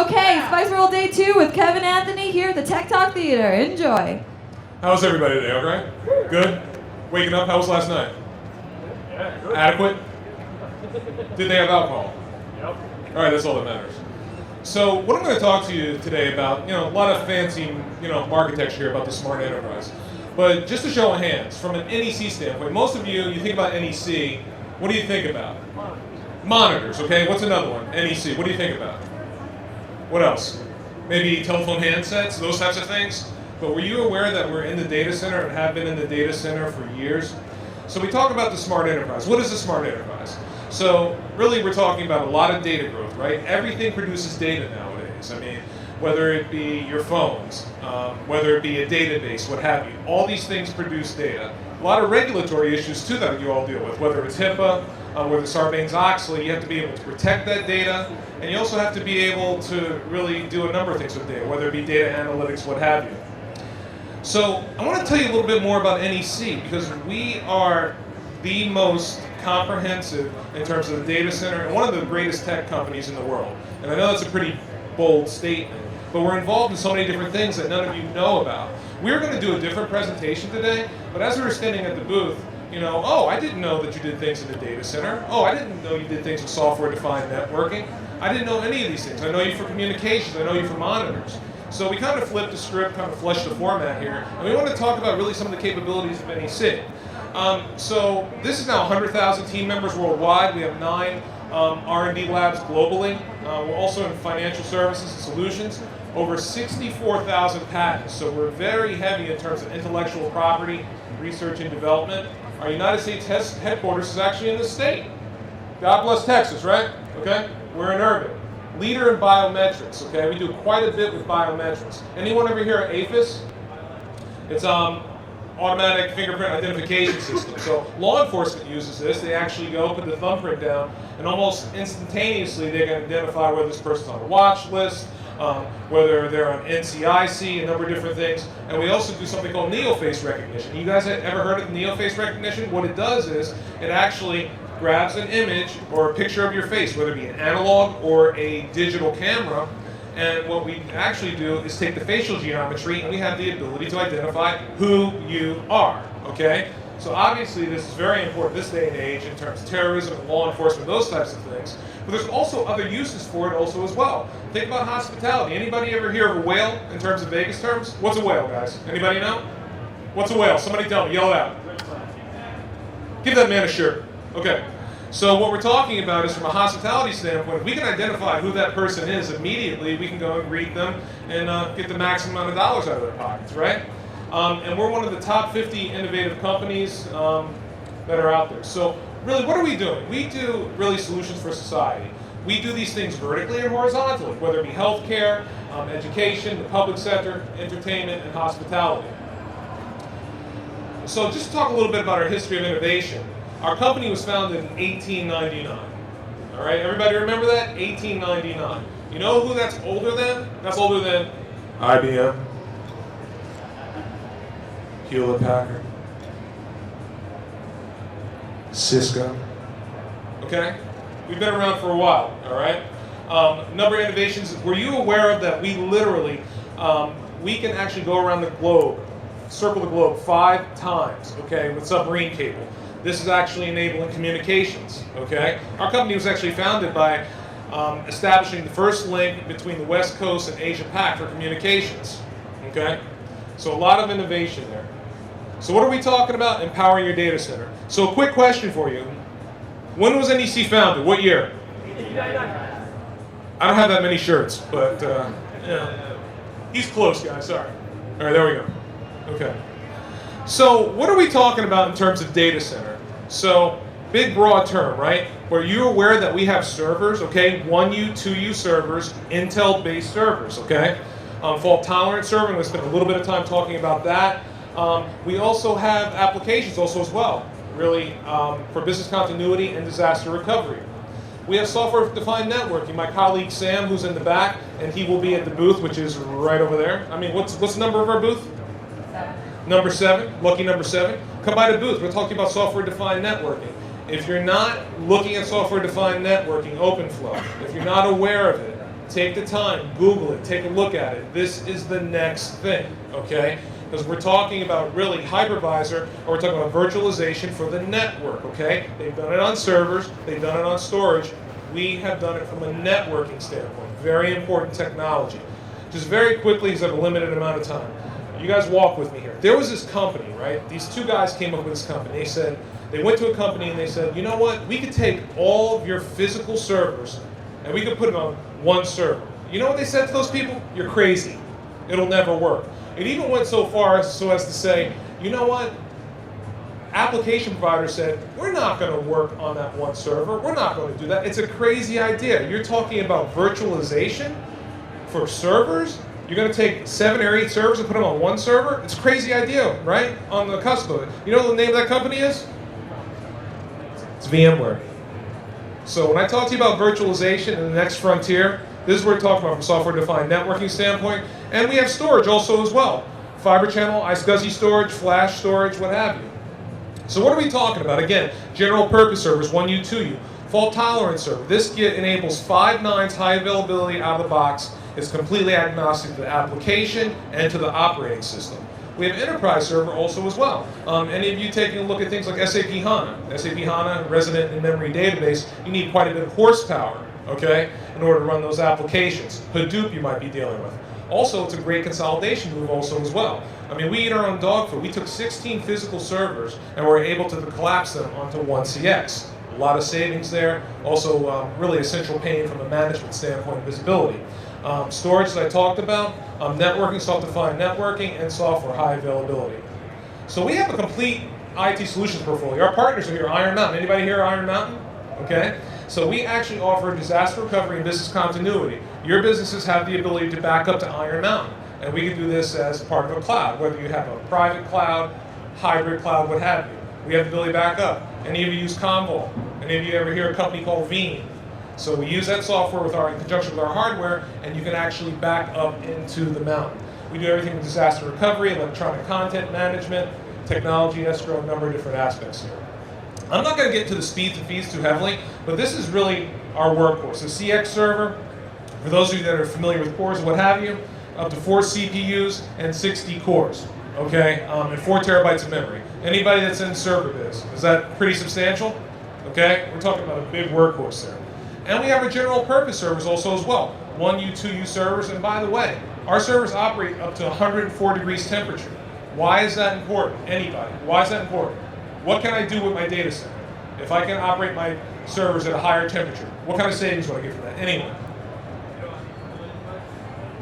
Okay, SpiceWorld Day 2 with Kevin Anthony here at the Tech Talk Theater. Enjoy. How's everybody today, okay? Good? Waking up, how was last night? Yeah, good. Adequate? Did they have alcohol? Yep. All right, that's all that matters. So what I'm going to talk to you today about, a lot of fancy, architecture here about the smart enterprise. But just a show of hands, from an NEC standpoint, most of you think about NEC, what do you think about? Monitors, okay? What's another one? NEC, what do you think about? What else? Maybe telephone handsets, those types of things? But were you aware that we're in the data center and have been in the data center for years? So we talk about the smart enterprise. What is the smart enterprise? So really we're talking about a lot of data growth, right? Everything produces data nowadays. I mean, whether it be your phones, whether it be a database, what have you. All these things produce data. A lot of regulatory issues too that you all deal with, whether it's HIPAA, whether it's Sarbanes-Oxley, you have to be able to protect that data, and you also have to be able to really do a number of things with data, whether it be data analytics, what have you. So I want to tell you a little bit more about NEC, because we are the most comprehensive in terms of the data center and one of the greatest tech companies in the world. And I know that's a pretty bold statement, but we're involved in so many different things that none of you know about. We're going to do a different presentation today, but as we were standing at the booth, oh, I didn't know that you did things in the data center. Oh, I didn't know you did things with software-defined networking. I didn't know any of these things. I know you for communications. I know you for monitors. So we kind of flipped the script, kind of fleshed the format here, and we want to talk about really some of the capabilities of NEC. So this is now 100,000 team members worldwide. We have 9 R&D labs globally. We're also in financial services and solutions. Over 64,000 patents. So we're very heavy in terms of intellectual property, research and development. Our United States headquarters is actually in the state. God bless Texas, right? Okay? We're in Irving. Leader in biometrics, okay? We do quite a bit with biometrics. Anyone ever hear of AFIS? It's automatic fingerprint identification system. So law enforcement uses this. They actually go put the thumbprint down, and almost instantaneously they can identify whether this person's on a watch list, whether they're on NCIC, a number of different things. And we also do something called neo-face recognition. You guys ever heard of neo-face recognition? What it does is it actually grabs an image or a picture of your face, whether it be an analog or a digital camera, and what we actually do is take the facial geometry and we have the ability to identify who you are, okay? So obviously this is very important this day and age in terms of terrorism and law enforcement, those types of things. But there's also other uses for it also as well. Think about hospitality. Anybody ever hear of a whale in terms of Vegas terms? What's a whale, guys? Anybody know? What's a whale? Somebody tell me, yell it out. Give that man a shirt. Okay. So what we're talking about is from a hospitality standpoint, if we can identify who that person is immediately, we can go and greet them and get the maximum amount of dollars out of their pockets, right? And we're one of the top 50 innovative companies that are out there. So really, what are we doing? We do really solutions for society. We do these things vertically and horizontally, whether it be healthcare, education, the public sector, entertainment, and hospitality. So just to talk a little bit about our history of innovation. Our company was founded in 1899. All right, everybody remember that? 1899. You know who that's older than? That's older than IBM, Hewlett-Packard, Cisco. Okay? We've been around for a while, all right? Number of innovations. Were you aware of that? We literally, we can actually go around the globe, circle the globe 5 times, okay, with submarine cable. This is actually enabling communications, okay? Our company was actually founded by establishing the first link between the West Coast and Asia Pac for communications, okay? So a lot of innovation there. So what are we talking about? Empowering your data center. So a quick question for you. When was NEC founded? What year? 1899. I don't have that many shirts, but yeah. He's close, guys, sorry. All right, there we go. Okay. So what are we talking about in terms of data center? So big broad term, right? Were you aware that we have servers, okay? 1U, 2U servers, Intel-based servers, okay? Fault-tolerant server, I'm going to spend a little bit of time talking about that. We also have applications also as well, really for business continuity and disaster recovery. We have software-defined networking. My colleague Sam, who's in the back, and he will be at the booth, which is right over there. I mean, what's the number of our booth? 7. Number 7, lucky number 7. Come by the booth. We're talking about software-defined networking. If you're not looking at software-defined networking, OpenFlow, if you're not aware of it, Take the time, Google it, take a look at it. This is the next thing, okay? Because we're talking about really hypervisor, or we're talking about virtualization for the network, okay? They've done it on servers, they've done it on storage. We have done it from a networking standpoint. Very important technology. Just very quickly, because I have a limited amount of time. You guys walk with me here. There was this company, right? These two guys came up with this company. They went to a company and they said, you know what? We could take all of your physical servers and we could put it on one server. You know what they said to those people? You're crazy. It'll never work. It even went so far so as to say, you know what? Application providers said, we're not going to work on that one server. We're not going to do that. It's a crazy idea. You're talking about virtualization for servers? You're going to take 7 or 8 servers and put them on one server? It's a crazy idea, right? On the cusp of it. You know what the name of that company is? It's VMware. So when I talk to you about virtualization and the next frontier, this is what we're talking about from software-defined networking standpoint. And we have storage also as well. Fiber channel, iSCSI storage, flash storage, what have you. So what are we talking about? Again, general purpose servers, 1U, 2U. Fault-tolerant server. This enables 5 nines high availability out of the box. It's completely agnostic to the application and to the operating system. We have enterprise server also as well. Any of you taking a look at things like SAP HANA? SAP HANA, resident in-memory database, you need quite a bit of horsepower, okay, in order to run those applications. Hadoop you might be dealing with. Also, it's a great consolidation move also as well. I mean, we eat our own dog food. We took 16 physical servers and were able to collapse them onto one CX. A lot of savings there. Also, really a central pain from a management standpoint and visibility. Storage that I talked about, networking, software-defined networking, and software high availability. So we have a complete IT solutions portfolio. Our partners are here, Iron Mountain. Anybody here Iron Mountain? Okay. So we actually offer disaster recovery and business continuity. Your businesses have the ability to back up to Iron Mountain. And we can do this as part of a cloud, whether you have a private cloud, hybrid cloud, what have you. We have the ability to back up. Any of you use Commvault? Any of you ever hear a company called Veeam? So we use that software in conjunction with our hardware, and you can actually back up into the mountain. We do everything with disaster recovery, electronic content management, technology, escrow, a number of different aspects here. I'm not going to get into the speeds and feeds too heavily, but this is really our workhorse. The CX server, for those of you that are familiar with cores and what have you, up to 4 CPUs and 60 cores, okay, and 4 terabytes of memory. Anybody that's in server biz, is that pretty substantial? Okay, we're talking about a big workhorse there. And we have our general purpose servers also as well. 1U, 2U servers, and by the way, our servers operate up to 104 degrees temperature. Why is that important? Anybody? Why is that important? What can I do with my data center? If I can operate my servers at a higher temperature, what kind of savings do I get from that? Anyone?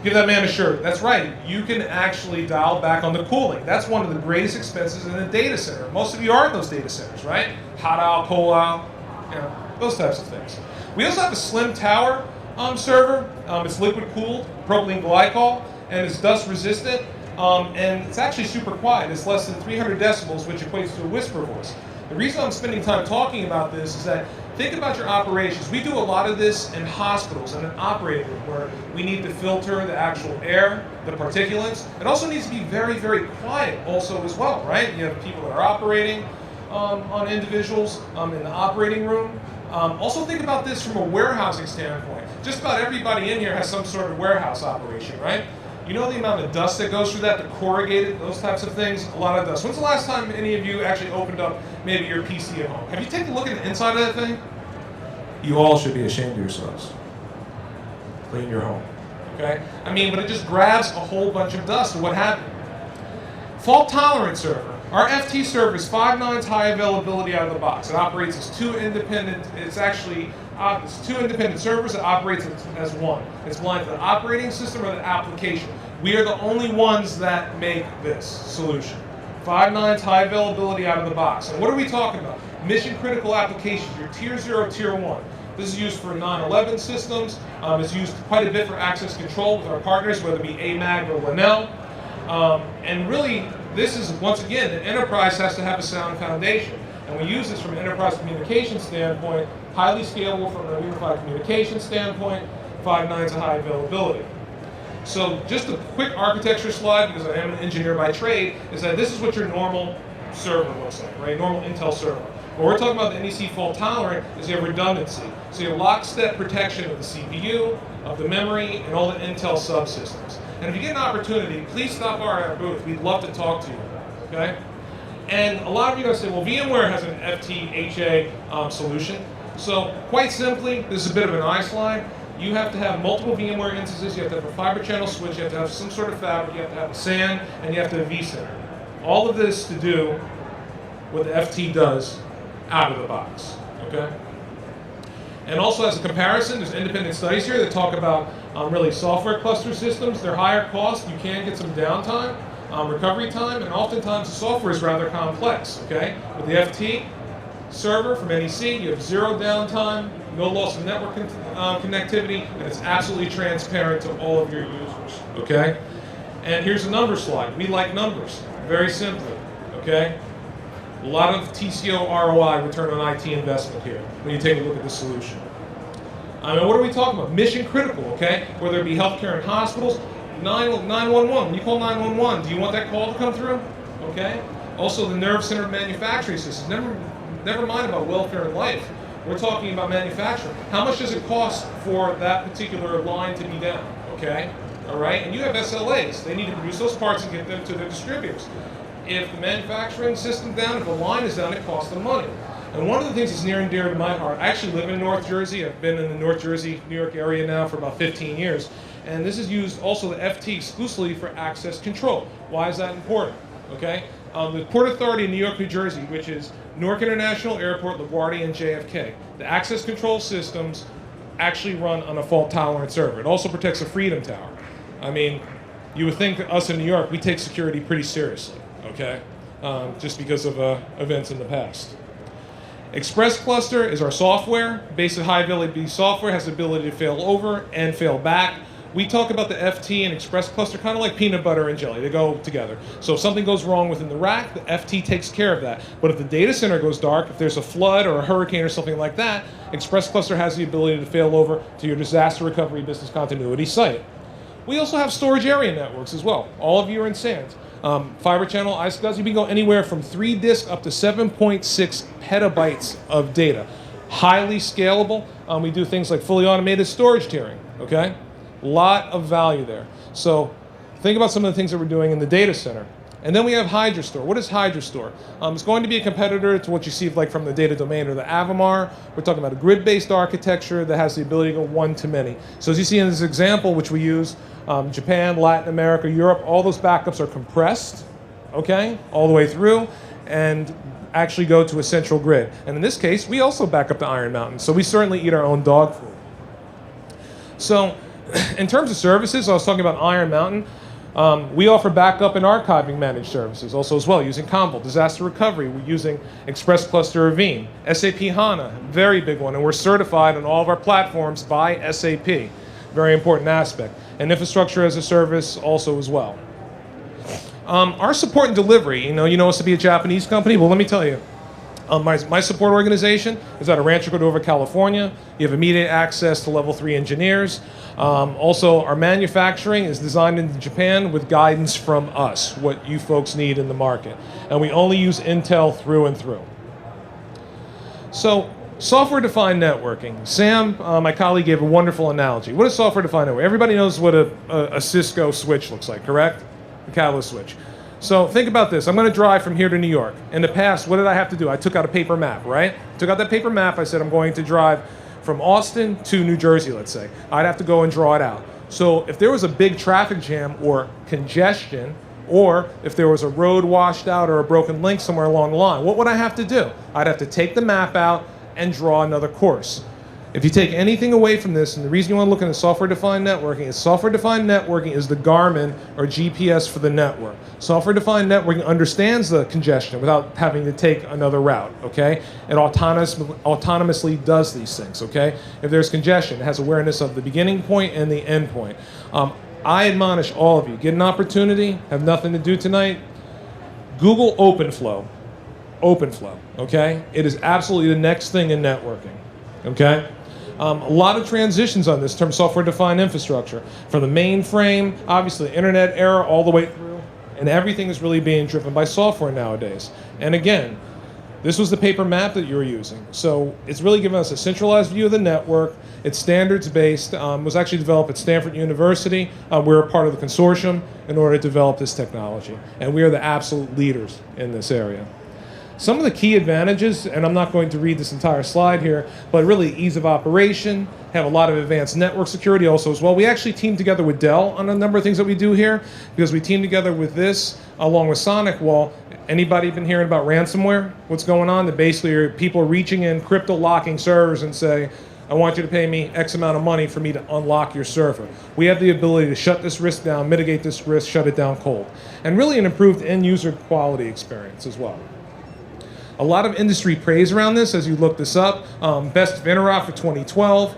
Give that man a shirt. That's right. You can actually dial back on the cooling. That's one of the greatest expenses in a data center. Most of you are in those data centers, right? Hot aisle, cold aisle, you know, those types of things. We also have a slim tower server. It's liquid cooled, propylene glycol, and it's dust resistant. And it's actually super quiet. It's less than 300 decibels, which equates to a whisper voice. The reason I'm spending time talking about this is that think about your operations. We do a lot of this in hospitals and in operating room where we need to filter the actual air, the particulates. It also needs to be very, very quiet also as well, right? You have people that are operating on individuals in the operating room. Also think about this from a warehousing standpoint. Just about everybody in here has some sort of warehouse operation, right? You know the amount of dust that goes through that, the corrugated, those types of things? A lot of dust. When's the last time any of you actually opened up maybe your PC at home? Have you taken a look at the inside of that thing? You all should be ashamed of yourselves. Clean your home, okay? I mean, but it just grabs a whole bunch of dust and what happened? Fault-tolerant server. Our FT server is 5 nines high availability out of the box. It operates as two independent, it's two independent servers that operates as one. It's blind to the operating system or the application. We are the only ones that make this solution. 5 nines high availability out of the box. And what are we talking about? Mission critical applications, your tier 0, tier 1. This is used for 9/11 systems. It's used quite a bit for access control with our partners, whether it be AMAG or Linnell. And really, this is, once again, the enterprise has to have a sound foundation. And we use this from an enterprise communication standpoint, highly scalable from a unified communication standpoint, 5 nines of high availability. So just a quick architecture slide, because I am an engineer by trade, is that this is what your normal server looks like, right? Normal Intel server. When we're talking about the NEC fault-tolerant, is you have redundancy. So you have lockstep protection of the CPU, of the memory, and all the Intel subsystems. And if you get an opportunity, please stop by our booth. We'd love to talk to you, okay? And a lot of you are going to say, well, VMware has an FTHA solution. So quite simply, this is a bit of an eye slide. You have to have multiple VMware instances, you have to have a fiber channel switch, you have to have some sort of fabric, you have to have a SAN, and you have to have vCenter. All of this to do what the FT does out of the box, okay? And also as a comparison, there's independent studies here that talk about really software cluster systems. They're higher cost, you can get some downtime, recovery time, and oftentimes the software is rather complex, okay? With the FT server from NEC, you have zero downtime, no loss of network connectivity, and it's absolutely transparent to all of your users, okay? And here's a number slide. We like numbers, very simply, okay? A lot of TCO ROI, return on IT investment here, when you take a look at the solution. I mean, what are we talking about? Mission critical, okay? Whether it be healthcare and hospitals, 911, when you call 911, do you want that call to come through? Okay? Also the nerve center manufacturing systems. Never mind about welfare and life. We're talking about manufacturing. How much does it cost for that particular line to be down? Okay? All right? And you have SLAs. They need to produce those parts and get them to their distributors. If the manufacturing system's down, if the line is down, it costs them money. And one of the things that's near and dear to my heart, I actually live in North Jersey. I've been in the North Jersey, New York area now for about 15 years. And this is used also the FT exclusively for access control. Why is that important? Okay? The Port Authority in New York, New Jersey, which is Newark International Airport, LaGuardia, and JFK. The access control systems actually run on a fault-tolerant server. It also protects the Freedom Tower. I mean, you would think that us in New York, we take security pretty seriously, okay? Just because of events in the past. Express Cluster is our software. Basic high availability software has the ability to fail over and fail back. We talk about the FT and Express Cluster kind of like peanut butter and jelly. They go together. So if something goes wrong within the rack, the FT takes care of that. But if the data center goes dark, if there's a flood or a hurricane or something like that, Express Cluster has the ability to fail over to your disaster recovery business continuity site. We also have storage area networks as well. All of you are in SANs. Fiber channel, ISCS, you can go anywhere from 3 disks up to 7.6 petabytes of data. Highly scalable. We do things like fully automated storage tiering, okay? Lot of value there. So think about some of the things that we're doing in the data center. And then we have HydraStore. What is HydraStore? It's going to be a competitor to what you see like from the data domain or the Avamar. We're talking about a grid-based architecture that has the ability to go one-to-many. So as you see in this example, which we use, Japan, Latin America, Europe, all those backups are compressed, okay, all the way through, and actually go to a central grid. And in this case, we also back up to Iron Mountain. So we certainly eat our own dog food. So in terms of services, I was talking about Iron Mountain. We offer backup and archiving managed services also as well, using Commvault. Disaster recovery, we're using Express Cluster or Veeam. SAP HANA, very big one, and we're certified on all of our platforms by SAP. Very important aspect. And infrastructure as a service also as well. Our support and delivery, you know us to be a Japanese company? Well, let me tell you. My support organization is out of Rancho Cordova, California. You have immediate access to level 3 engineers. Also, our manufacturing is designed in Japan with guidance from us, what you folks need in the market. And we only use Intel through and through. So, software-defined networking. Sam, my colleague, gave a wonderful analogy. What is software-defined networking? Everybody knows what a Cisco switch looks like, correct? A Catalyst switch. So think about this. I'm going to drive from here to New York. In the past, what did I have to do? I took out a paper map, right? Took out that paper map. I said, I'm going to drive from Austin to New Jersey, let's say. I'd have to go and draw it out. So if there was a big traffic jam or congestion, or if there was a road washed out or a broken link somewhere along the line, what would I have to do? I'd have to take the map out and draw another course. If you take anything away from this, and the reason you want to look at software-defined networking is software-defined networking is the Garmin or GPS for the network. Software-defined networking understands the congestion without having to take another route, okay? It autonomously does these things, okay? If there's congestion, it has awareness of the beginning point and the end point. I admonish all of you, get an opportunity, have nothing to do tonight, Google OpenFlow. OpenFlow, okay? It is absolutely the next thing in networking, okay? A lot of transitions on this term, software-defined infrastructure. From the mainframe, obviously the internet era, all the way through, and everything is really being driven by software nowadays. And again, This was the paper map that you were using. So it's really given us a centralized view of the network. It's standards-based. Was actually developed at Stanford University. We're a part of the consortium in order to develop this technology. And we are the absolute leaders in this area. Some of the key advantages, and I'm not going to read this entire slide here, but really ease of operation, have a lot of advanced network security also as well. We actually teamed together with Dell on a number of things that we do here, because we teamed together with this along with SonicWall. Anybody been hearing about ransomware? What's going on? That basically are people reaching in, crypto locking servers and say, I want you to pay me X amount of money for me to unlock your server. We have the ability to shut this risk down, mitigate this risk, shut it down cold. And really an improved end user quality experience as well. A lot of industry praise around this as you look this up. Best of Interop for 2012.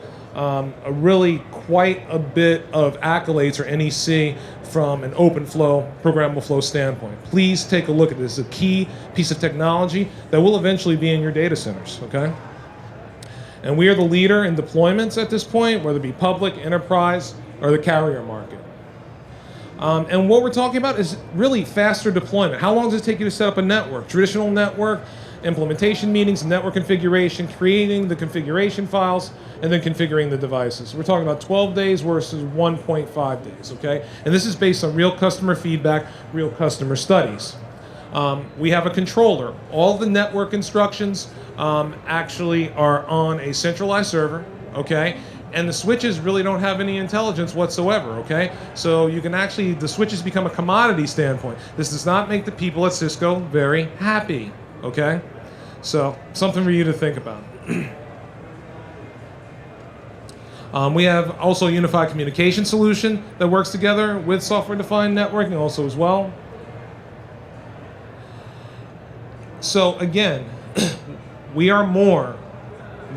Really quite a bit of accolades for NEC from an open flow, programmable flow standpoint. Please take a look at this. It's a key piece of technology that will eventually be in your data centers, okay? And we are the leader in deployments at this point, whether it be public, enterprise, or the carrier market. And what we're talking about is really faster deployment. How long does it take you to set up a network? Traditional network, implementation meetings, network configuration, creating the configuration files, and then configuring the devices. We're talking about 12 days versus 1.5 days, okay? And this is based on real customer feedback, real customer studies. We have a controller. All the network instructions actually are on a centralized server, okay? And the switches really don't have any intelligence whatsoever, okay? So you can actually, the switches become a commodity standpoint. This does not make the people at Cisco very happy, okay? So something for you to think about. We have also a unified communication solution that works together with software-defined networking also as well. So again, we are more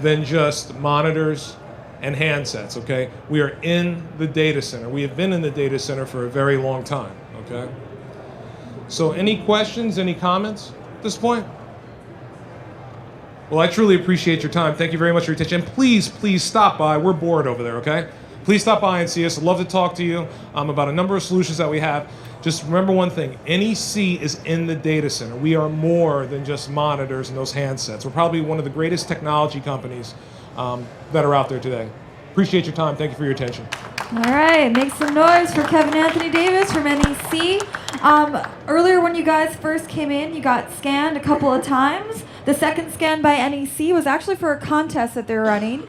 than just monitors and handsets, okay? We are in the data center. We have been in the data center for a very long time, okay? So any questions, any comments at this point? Well, I truly appreciate your time. Thank you very much for your attention. And please, please stop by. We're bored over there, okay? Please stop by and see us. I'd love to talk to you about a number of solutions that we have. Just remember one thing, NEC is in the data center. We are more than just monitors and those handsets. We're probably one of the greatest technology companies that are out there today. Appreciate your time. Thank you for your attention. All right, make some noise for Kevin Anthony Davis from NEC. Earlier when you guys first came in, you got scanned a couple of times. The second scan by NEC was actually for a contest that they're running.